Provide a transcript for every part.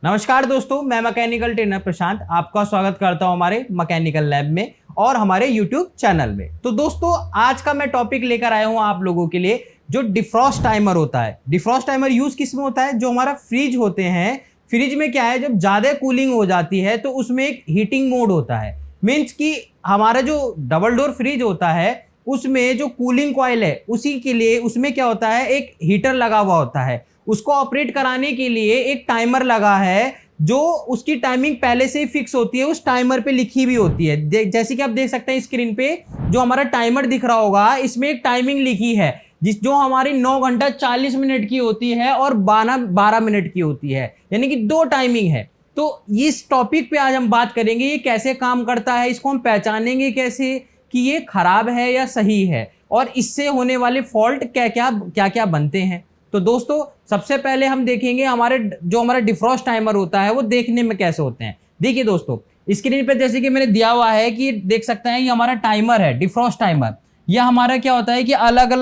नमस्कार दोस्तों, मैं मैकेनिकल ट्रेनर प्रशांत आपका स्वागत करता हूं हमारे मैकेनिकल लैब में और हमारे यूट्यूब चैनल में। तो दोस्तों, आज का मैं टॉपिक लेकर आया हूं आप लोगों के लिए, जो डिफ्रॉस्ट टाइमर होता है। डिफ्रॉस्ट टाइमर यूज किस में होता है? जो हमारा फ्रिज होते हैं, फ्रिज में क्या है, जब ज्यादा कूलिंग हो जाती है तो उसमें एक हीटिंग मोड होता है। मीन्स कि हमारा जो डबल डोर फ्रिज होता है उसमें जो कूलिंग कॉइल है उसी के लिए उसमें क्या होता है, एक हीटर लगा हुआ होता है। उसको ऑपरेट कराने के लिए एक टाइमर लगा है, जो उसकी टाइमिंग पहले से ही फिक्स होती है, उस टाइमर पे लिखी भी होती है। जैसे कि आप देख सकते हैं स्क्रीन पे जो हमारा टाइमर दिख रहा होगा, इसमें एक टाइमिंग लिखी है जो हमारी 9 घंटा 40 मिनट की होती है और 12 मिनट की होती है, यानी कि दो टाइमिंग है। तो इस टॉपिक पे आज हम बात करेंगे, ये कैसे काम करता है, इसको हम पहचानेंगे कैसे कि ये खराब है या सही है, और इससे होने वाले फॉल्ट क्या क्या बनते हैं। तो दोस्तों, सबसे पहले हम देखेंगे हमारा डिफ्रॉस्ट टाइमर होता है वो देखने में कैसे होते हैं। देखिए दोस्तों, स्क्रीन पे जैसे कि मैंने दिया हुआ है कि देख सकते हैं, ये हमारा टाइमर है, डिफ्रॉस्ट टाइमर। यह हमारा क्या होता है कि अलग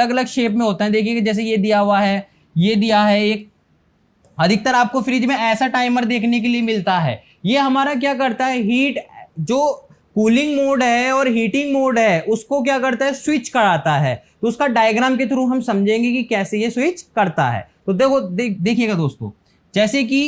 अलग शेप में होता है। देखिए जैसे ये दिया हुआ है, ये दिया है एक। अधिकतर आपको फ्रिज में ऐसा टाइमर देखने के लिए मिलता है। ये हमारा क्या करता है, हीट जो कूलिंग मोड है और हीटिंग मोड है उसको क्या करता है, स्विच कराता है। तो उसका डायग्राम के थ्रू हम समझेंगे कि कैसे ये स्विच करता है। तो देखो देखिएगा दोस्तों, जैसे कि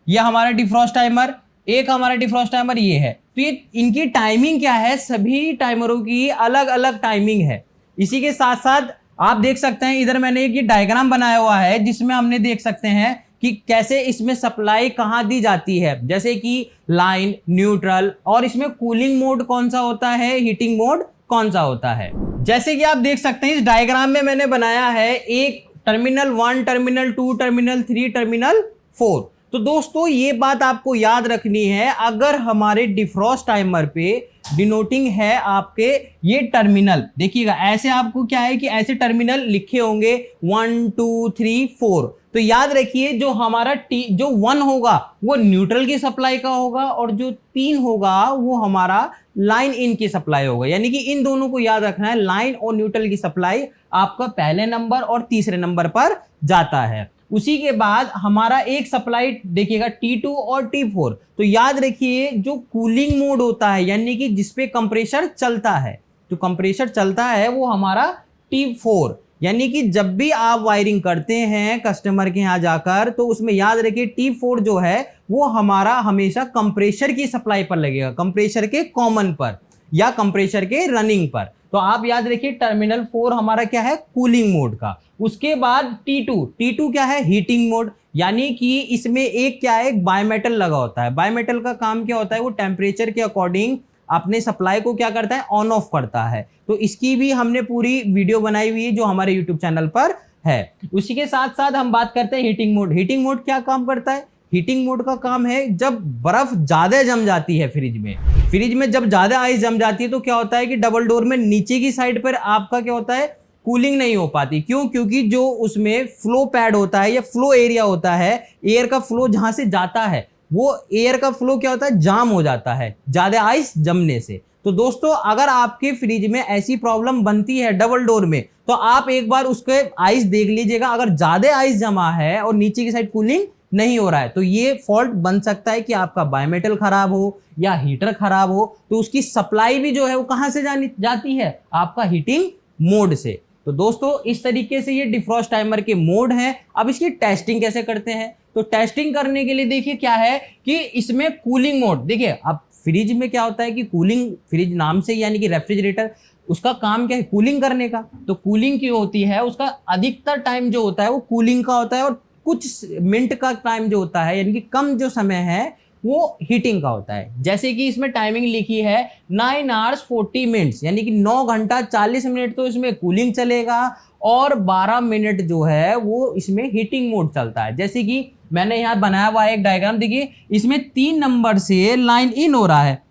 ये हमारा डिफ्रॉस्ट टाइमर, एक हमारा डिफ्रॉस्ट टाइमर ये है। तो ये इनकी टाइमिंग क्या है, सभी टाइमरों की अलग अलग टाइमिंग है। इसी के साथ साथ आप देख सकते हैं, इधर मैंने एक ये डायग्राम बनाया हुआ है जिसमें हमने देख सकते हैं कि कैसे इसमें सप्लाई कहाँ दी जाती है, जैसे कि लाइन, न्यूट्रल, और इसमें कूलिंग मोड कौन सा होता है, हीटिंग मोड कौन सा होता है। जैसे कि आप देख सकते हैं इस डायग्राम में मैंने बनाया है एक टर्मिनल 1, टर्मिनल 2, टर्मिनल 3, टर्मिनल 4। तो दोस्तों, ये बात आपको याद रखनी है, अगर हमारे डिफ्रॉस्ट टाइमर पे डिनोटिंग है आपके ये टर्मिनल, देखिएगा ऐसे आपको क्या है कि ऐसे टर्मिनल लिखे होंगे 1 2 3 4। तो याद रखिए, जो हमारा जो 1 होगा वो न्यूट्रल की सप्लाई का होगा, और जो 3 होगा वो हमारा लाइन इन की सप्लाई होगा। यानी कि इन दोनों को याद रखना है, लाइन और न्यूट्रल की सप्लाई आपका पहले नंबर और तीसरे नंबर पर जाता है। उसी के बाद हमारा एक सप्लाई देखिएगा T2 और T4। तो याद रखिए, जो कूलिंग मोड होता है यानी कि जिसपे कंप्रेसर चलता है, जो कंप्रेसर चलता है वो हमारा T4। यानी कि जब भी आप वायरिंग करते हैं कस्टमर के यहाँ जाकर, तो उसमें याद रखिए T4 जो है वो हमारा हमेशा कंप्रेसर की सप्लाई पर लगेगा, कंप्रेसर के कॉमन पर या कंप्रेसर के रनिंग पर। तो आप याद रखिए टर्मिनल 4 हमारा क्या है, कूलिंग मोड का। उसके बाद T2 क्या है, हीटिंग मोड। यानी कि इसमें एक क्या है, एक बायमेटल लगा होता है। बायमेटल का काम क्या होता है, वो टेम्परेचर के अकॉर्डिंग अपने सप्लाई को क्या करता है, ऑन ऑफ करता है। तो इसकी भी हमने पूरी वीडियो बनाई हुई है जो हमारे यूट्यूब चैनल पर है। उसी के साथ साथ हम बात करते हैं हीटिंग मोड। हीटिंग मोड क्या काम करता है? हीटिंग मोड का काम है, जब बर्फ ज्यादा जम जाती है फ्रिज में जब ज्यादा आइस जम जाती है तो क्या होता है कि डबल डोर में नीचे की साइड पर आपका क्या होता है, कूलिंग नहीं हो पाती। क्यों? क्योंकि जो उसमें फ्लो पैड होता है या फ्लो एरिया होता है, एयर का फ्लो जहां से जाता है, वो एयर का फ्लो क्या होता है, जाम हो जाता है ज्यादा आइस जमने से। तो दोस्तों, अगर आपके फ्रिज में ऐसी प्रॉब्लम बनती है डबल डोर में, तो आप एक बार उसके आइस देख लीजिएगा। अगर ज्यादा आइस जमा है और नीचे की साइड कूलिंग नहीं हो रहा है, तो ये फॉल्ट बन सकता है कि आपका बायोमेटल खराब हो या हीटर खराब हो। तो उसकी सप्लाई भी जो है वो कहां से जाती है, आपका हीटिंग मोड से। तो दोस्तों, इस तरीके से ये डिफ्रॉस्ट टाइमर के मोड हैं। अब इसकी टेस्टिंग कैसे करते हैं? तो टेस्टिंग करने के लिए देखिए क्या है कि इसमें कूलिंग मोड, देखिए अब फ्रिज में क्या होता है कि कूलिंग, फ्रिज नाम से यानी कि रेफ्रिजरेटर, उसका काम क्या है, कूलिंग करने का। तो कूलिंग की होती है, उसका अधिकतर टाइम जो होता है वो कूलिंग का होता है, और कुछ मिनट का टाइम जो होता है यानी कि कम जो समय है वो हीटिंग का होता है। जैसे कि इसमें टाइमिंग लिखी है 9 hours 40 minutes, यानी कि 9 घंटा 40 मिनट तो इसमें कूलिंग चलेगा, और 12 मिनट जो है वो इसमें हीटिंग मोड चलता है। जैसे कि मैंने यहाँ बनाया हुआ एक डायग्राम, देखिए इसमें 3 नंबर से लाइन इन हो रहा है,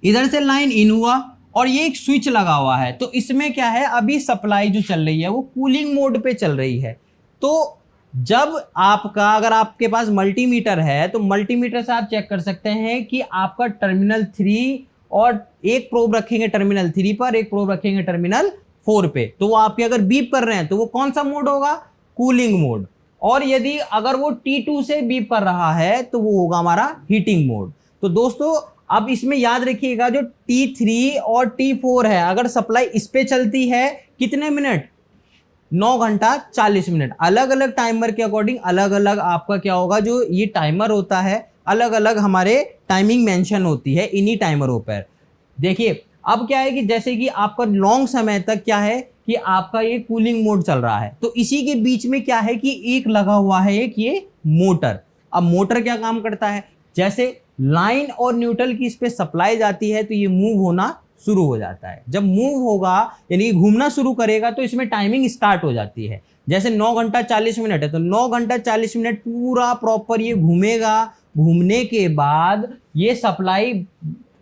इधर से लाइन इन हुआ और ये एक स्विच लगा हुआ है। तो इसमें क्या है, अभी सप्लाई जो चल रही है वो कूलिंग मोड पे चल रही है। तो जब आपका, अगर आपके पास मल्टीमीटर है तो मल्टीमीटर से आप चेक कर सकते हैं कि आपका टर्मिनल 3, और एक प्रोब रखेंगे टर्मिनल 3 पर, एक प्रोब रखेंगे टर्मिनल 4 पे, तो वो आपके अगर बीप कर रहे हैं तो वो कौन सा मोड होगा, कूलिंग मोड। और यदि अगर वो T2 से बीप कर रहा है तो वो होगा हमारा हीटिंग मोड। तो दोस्तों अब इसमें याद रखिएगा जो T3 और T4 है, अगर सप्लाई इस पे चलती है कितने मिनट, 9 घंटा 40 मिनट। अलग अलग टाइमर के अकॉर्डिंग अलग अलग आपका क्या होगा, जो ये टाइमर होता है अलग अलग हमारे टाइमिंग मेंशन होती है इन्हीं टाइमरों पर। देखिए अब क्या है कि जैसे कि आपका लॉन्ग समय तक क्या है कि आपका ये कूलिंग मोड चल रहा है, तो इसी के बीच में क्या है कि एक लगा हुआ है एक ये मोटर। अब मोटर क्या काम करता है, जैसे लाइन और न्यूट्रल की इस पे सप्लाई जाती है तो ये मूव होना शुरू हो जाता है। जब मूव होगा यानी घूमना शुरू करेगा तो इसमें टाइमिंग स्टार्ट हो जाती है। जैसे 9 घंटा 40 मिनट है तो 9 घंटा 40 मिनट पूरा प्रॉपर ये घूमेगा। घूमने के बाद ये सप्लाई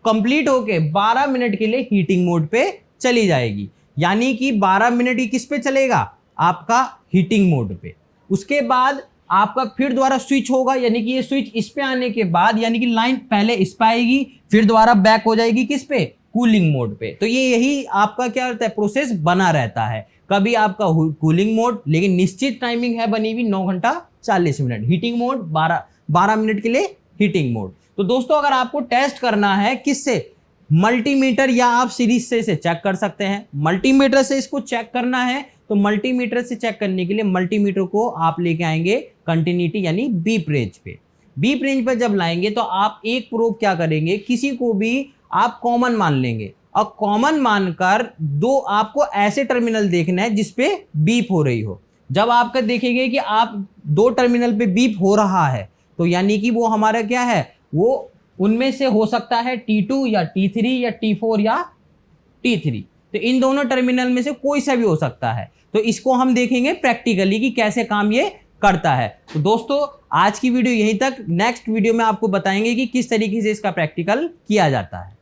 कंप्लीट होके 12 मिनट के लिए हीटिंग मोड पे चली जाएगी, यानी कि 12 मिनट ही किस पे चलेगा, आपका हीटिंग मोड पे। उसके बाद आपका फिर दोबारा स्विच होगा, यानी कि ये स्विच इस पे आने के बाद यानी कि लाइन पहले इस पे आएगी फिर दोबारा बैक हो जाएगी किस पे, कूलिंग मोड पे। तो ये यही आपका क्या रहता है, प्रोसेस बना रहता है। कभी आपका कूलिंग मोड, लेकिन निश्चित टाइमिंग है बनी हुई 9 घंटा 40 मिनट, हीटिंग मोड 12 मिनट के लिए हीटिंग मोड। तो दोस्तों अगर आपको टेस्ट करना है किससे, मल्टीमीटर या आप सीरीज से इसे चेक कर सकते हैं। मल्टीमीटर से इसको चेक करना है तो मल्टीमीटर से चेक करने के लिए मल्टीमीटर को आप लेके आएंगे कंटिन्यूटी यानी बीप रेंज पे। बीप रेंज पर जब लाएंगे तो आप एक प्रोब क्या करेंगे, किसी को भी आप कॉमन मान लेंगे और कॉमन मानकर दो आपको ऐसे टर्मिनल देखना है जिसपे बीप हो रही हो। जब आपका देखेंगे कि आप दो टर्मिनल पे बीप हो रहा है तो यानी कि वो हमारा क्या है, वो उनमें से हो सकता है T2 या T3 या T4 या T3। तो इन दोनों टर्मिनल में से कोई सा भी हो सकता है। तो इसको हम देखेंगे प्रैक्टिकली कि कैसे काम ये करता है। तो दोस्तों आज की वीडियो यहीं तक, नेक्स्ट वीडियो में आपको बताएंगे कि किस तरीके से इसका प्रैक्टिकल किया जाता है।